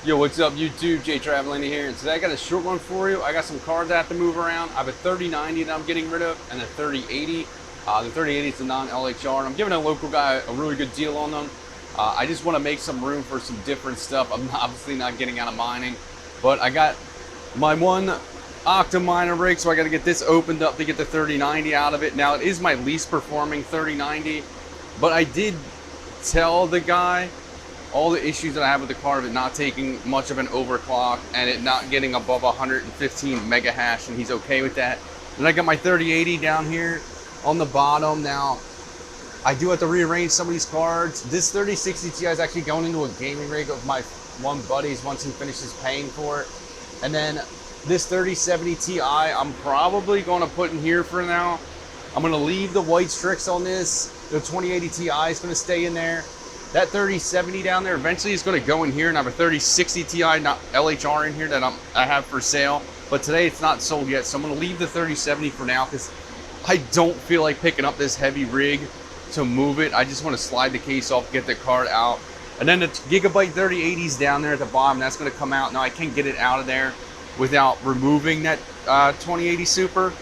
Yo, what's up YouTube? Jay Travelini here, and today I got a short one for you. I got some cars I have to move around. I have a 3090 that I'm getting rid of and a 3080. The 3080 is a non-LHR, and I'm giving a local guy a really good deal on them. I just want to make some room for some different stuff. I'm obviously not getting out of mining, but I got my one Octominer rig, so I got to get this opened up to get the 3090 out of it. Now, it is my least performing 3090, but I did tell the guy all the issues that I have with the car of it not taking much of an overclock and it not getting above 115 mega hash, and he's okay with that. And I got my 3080 down here on the bottom. Now, I do have to rearrange some of these cards. This 3060 Ti is actually going into a gaming rig of my one buddy's once he finishes paying for it. And then this 3070 Ti, I'm probably going to put in here for now. I'm going to leave the white Strix on this. The 2080 Ti is going to stay in there. That 3070 down there eventually is going to go in here, and I have a 3060 Ti, not LHR, in here that I have for sale. But today it's not sold yet, so I'm going to leave the 3070 for now because I don't feel like picking up this heavy rig to move it. I just want to slide the case off, get the card out. And then the Gigabyte 3080s down there at the bottom, that's going to come out. Now I can't get it out of there without removing that 2080 Super.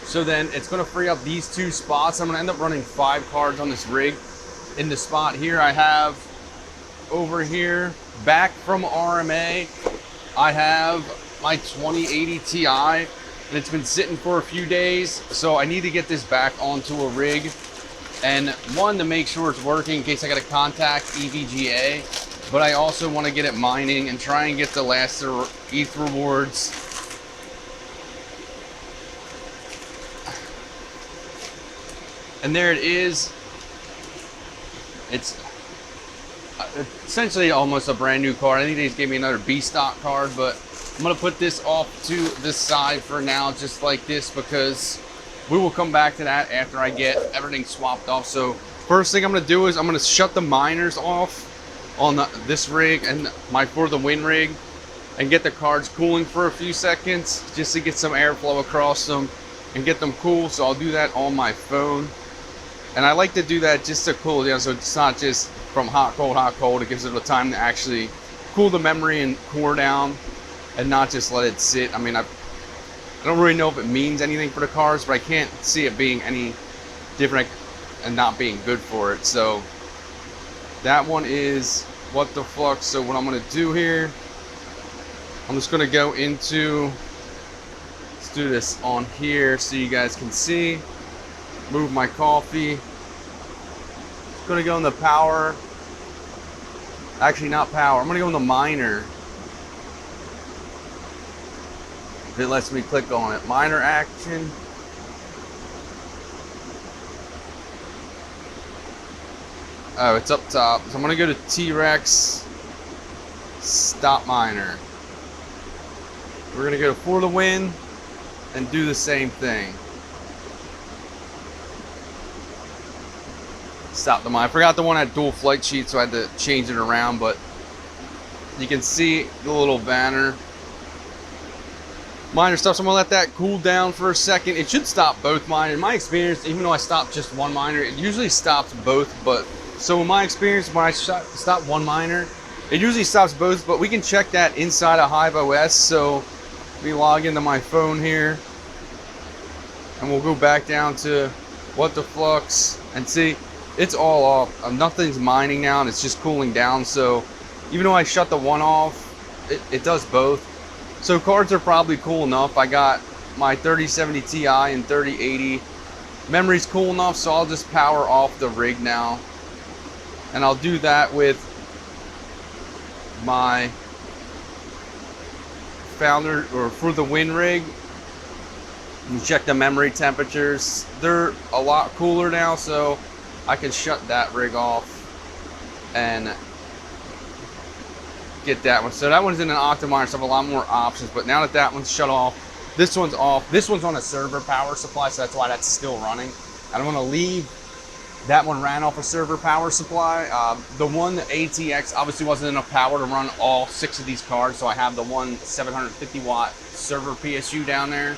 So then it's going to free up these two spots. I'm going to end up running 5 cards on this rig. In the spot here, I have over here, back from RMA, I have my 2080 Ti, and it's been sitting for a few days, so I need to get this back onto a rig. And one, to make sure it's working in case I got to contact EVGA, but I also want to get it mining and try and get the last ETH rewards. And there it is. It's essentially almost a brand new card. I think they just gave me another B stock card, but I'm gonna put this off to the side for now, just like this, because we will come back to that after I get everything swapped off. So first thing I'm gonna do is I'm gonna shut the miners off on this rig and my For the Win rig and get the cards cooling for a few seconds just to get some airflow across them and get them cool. So I'll do that on my phone. And I like to do that just to cool down, so it's not just from hot, cold. It gives it a time to actually cool the memory and core down and not just let it sit. I mean, I don't really know if it means anything for the cars, but I can't see it being any different and not being good for it. So that one is what the fuck. So what I'm going to do here, I'm just going to go into, let's do this on here so you guys can see. Move my coffee. It's gonna go in the power. Actually, not power. I'm gonna go in the miner. If it lets me click on it. Miner action. Oh, it's up top. So I'm gonna go to T-Rex. Stop miner. We're gonna go to For the Win and do the same thing. Stop the mine. I forgot the one had dual flight sheet, so I had to change it around, but you can see the little banner. Miner stuff, so I'm gonna let that cool down for a second. It should stop both miner. In my experience, even though I stopped just one miner, it usually stops both. But so in my experience, when I stop one miner, it usually stops both, but we can check that inside of Hive OS. So let me log into my phone here and we'll go back down to what the flux and see. It's all off. Nothing's mining now, and it's just cooling down. So even though I shut the one off, it does both. So cards are probably cool enough. I got my 3070 Ti and 3080. Memory's cool enough, so I'll just power off the rig now. And I'll do that with my Founder or For the Win rig. You check the memory temperatures. They're a lot cooler now, so I can shut that rig off and get that one. So that one's in an Octominer, so I have a lot more options. But now that that one's shut off, this one's off. This one's on a server power supply, so that's why that's still running. I don't want to leave. That one ran off a server power supply. The one, the ATX, obviously wasn't enough power to run all 6 of these cards, so I have the one 750 watt server PSU down there.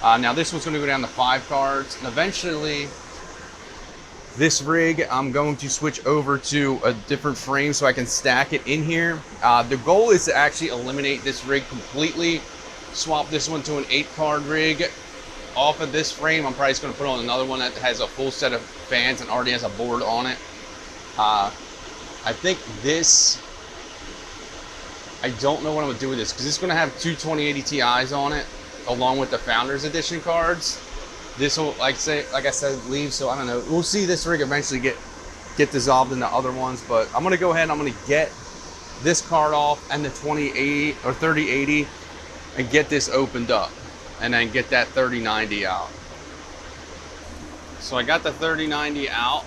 Now this one's going to go down to 5 cards, and eventually This rig, I'm going to switch over to a different frame so I can stack it in here. The goal is to actually eliminate this rig completely, swap this one to an 8-card rig. Off of this frame, I'm probably just going to put on another one that has a full set of fans and already has a board on it. I think this, I don't know what I'm going to do with this, because it's going to have two 2080 Ti's on it, along with the Founders Edition cards. This will, like I said, leave, so I don't know. We'll see this rig eventually get dissolved into other ones, but I'm going to go ahead and I'm going to get this card off and the 2080 or 3080 and get this opened up, and then get that 3090 out. So I got the 3090 out,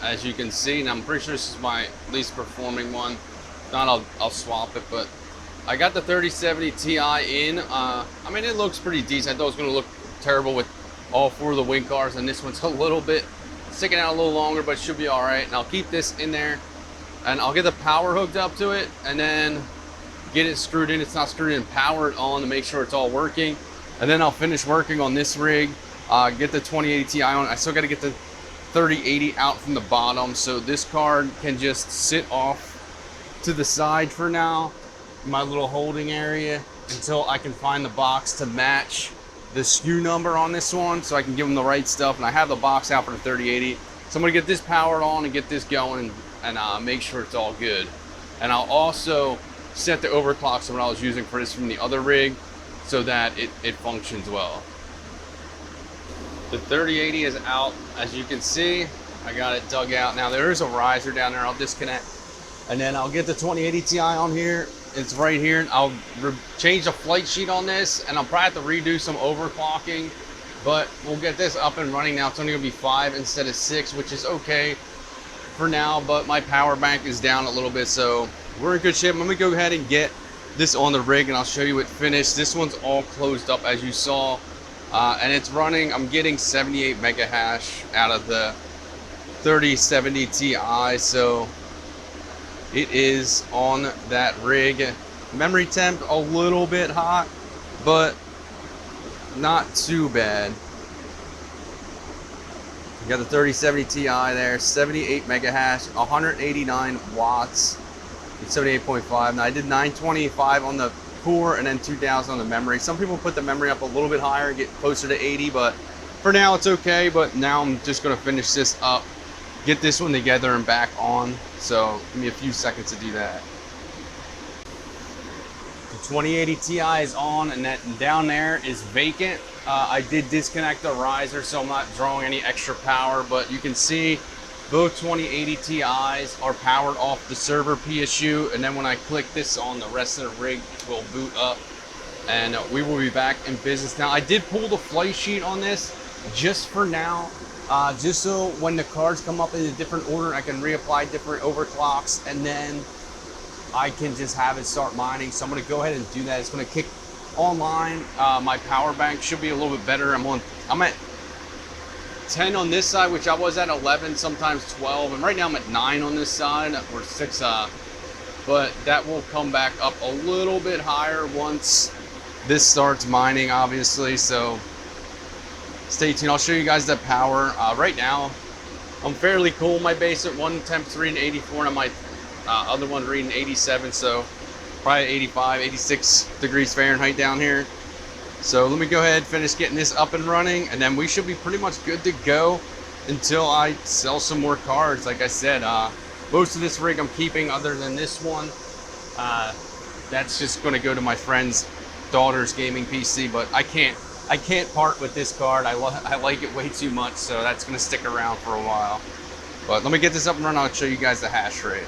as you can see, and I'm pretty sure this is my least performing one. If not, I'll swap it, but I got the 3070 Ti in. I mean, it looks pretty decent. I thought it was going to look terrible with all 4 of the wing cars, and this one's a little bit sticking out a little longer, but it should be all right. And I'll keep this in there, and I'll get the power hooked up to it, and then get it screwed in. It's not screwed in, power it on to make sure it's all working, and then I'll finish working on this rig. Get the 2080 Ti on. I still got to get the 3080 out from the bottom, so this card can just sit off to the side for now, my little holding area, until I can find the box to match the SKU number on this one, so I can give them the right stuff. And I have the box out for the 3080, so I'm gonna get this powered on and get this going, and make sure it's all good. And I'll also set the overclock to what I was using for this from the other rig, so that it functions well. The 3080 is out, as you can see. I got it dug out. Now there is a riser down there I'll disconnect, and then I'll get the 2080 Ti on here. It's right here. I'll change the flight sheet on this, and I'll probably have to redo some overclocking, but we'll get this up and running now. It's only gonna be 5 instead of 6, which is okay for now, but my power bank is down a little bit, so we're in good shape. I'm gonna go ahead and get this on the rig, and I'll show you it finished. This one's all closed up, as you saw, and it's running. I'm getting 78 mega hash out of the 3070 Ti, so it is on that rig. Memory temp a little bit hot, but not too bad. You got the 3070 Ti there, 78 mega hash, 189 watts, and 78.5. Now I did 925 on the core and then 2000 on the memory. Some people put the memory up a little bit higher and get closer to 80, but for now it's okay. But now I'm just gonna finish this up, get this one together and back on. So give me a few seconds to do that. The 2080 Ti is on, and that down there is vacant. I did disconnect the riser, so I'm not drawing any extra power, but you can see both 2080 Ti's are powered off the server PSU, and then when I click this on, the rest of the rig will boot up, and we will be back in business. Now I did pull the flight sheet on this just for now, just so when the cards come up in a different order, I can reapply different overclocks, and then I can just have it start mining. So I'm going to go ahead and do that. It's going to kick online. My power bank should be a little bit better. I'm at 10 on this side, which I was at 11, sometimes 12, and right now I'm at 9 on this side, or 6, but that will come back up a little bit higher once this starts mining, obviously. So stay tuned. I'll show you guys the power. Right now I'm fairly cool. My base at one temp's reading 84, and my other one reading 87, so probably 85, 86 degrees Fahrenheit down here. So let me go ahead and finish getting this up and running, and then we should be pretty much good to go until I sell some more cards. Like I said, most of this rig I'm keeping, other than this one. That's just going to go to my friend's daughter's gaming PC, but I can't part with this card. I like it way too much, so that's going to stick around for a while. But let me get this up and running. I'll show you guys the hash rate.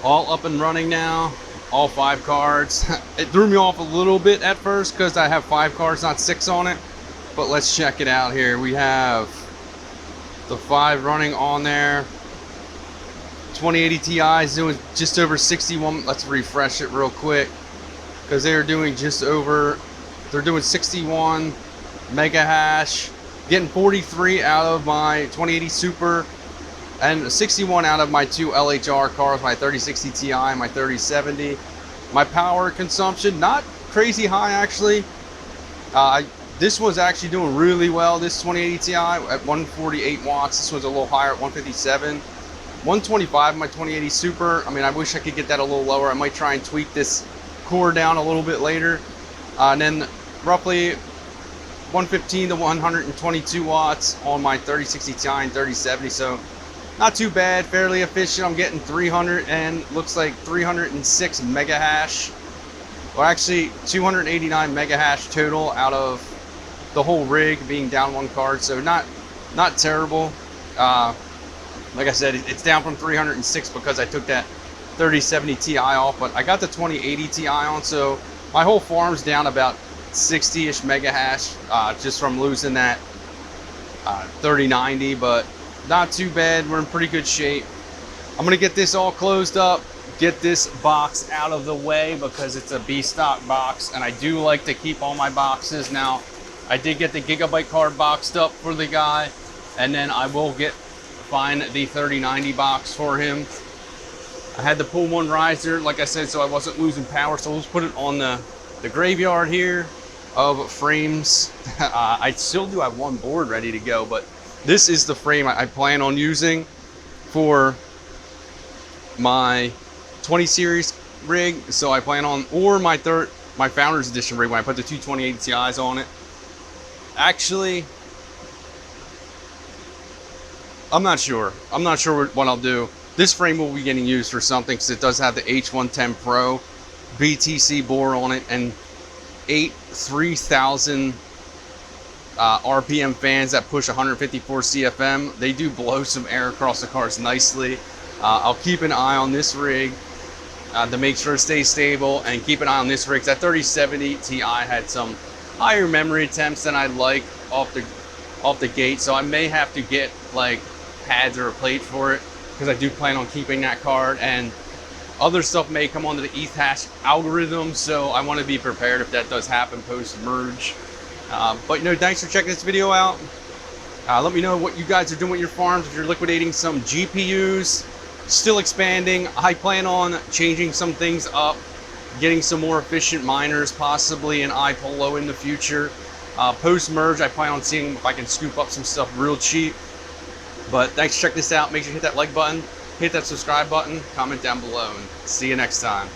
All up and running now, all 5 cards. It threw me off a little bit at first because I have 5 cards, not 6 on it. But let's check it out here. We have the 5 running on there. 2080 Ti is doing just over 61. Let's refresh it real quick, because they are doing just over, they're doing 61 mega hash, getting 43 out of my 2080 Super, and 61 out of my 2 LHR cars, my 3060 Ti and my 3070. My power consumption, not crazy high actually. This one's actually doing really well. This 2080 Ti at 148 watts. This one's a little higher at 157. 125 my 2080 Super. I mean, I wish I could get that a little lower. I might try and tweak this core down a little bit later. And then roughly 115 to 122 watts on my 3060 Ti and 3070. So not too bad, fairly efficient. I'm getting 300 and looks like 306 mega hash. Well, actually 289 mega hash total out of the whole rig, being down one card. So not terrible. Like I said, it's down from 306 because I took that 3070 Ti off, but I got the 2080 Ti on, so my whole farm's down about 60-ish mega hash just from losing that 3090, but not too bad. We're in pretty good shape. I'm gonna get this all closed up, get this box out of the way because it's a B-stock box, and I do like to keep all my boxes. Now, I did get the Gigabyte card boxed up for the guy, and then I will find the 3090 box for him. I had to pull one riser, like I said, so I wasn't losing power, so let's put it on the graveyard here of frames. I still do have one board ready to go, but this is the frame I plan on using for my 20 series rig. So I plan on, or my Founders Edition rig when I put the two 2080 Ti's on it. Actually, I'm not sure what I'll do. This frame will be getting used for something because it does have the H110 Pro BTC bore on it and 8 3000 RPM fans that push 154 CFM. They do blow some air across the cars nicely. I'll keep an eye on this rig to make sure it stays stable, and keep an eye on this rig. That 3070 Ti had some higher memory attempts than I'd like off the gate, so I may have to get like pads or a plate for it because I do plan on keeping that card, and other stuff may come onto the ETH hash algorithm, so I want to be prepared if that does happen post merge. But thanks for checking this video out. Let me know what you guys are doing with your farms. If you're liquidating some GPUs, still expanding. I plan on changing some things up, getting some more efficient miners, possibly an iPolo in the future. Post merge, I plan on seeing if I can scoop up some stuff real cheap. But thanks for checking this out. Make sure you hit that like button, hit that subscribe button, comment down below, and see you next time.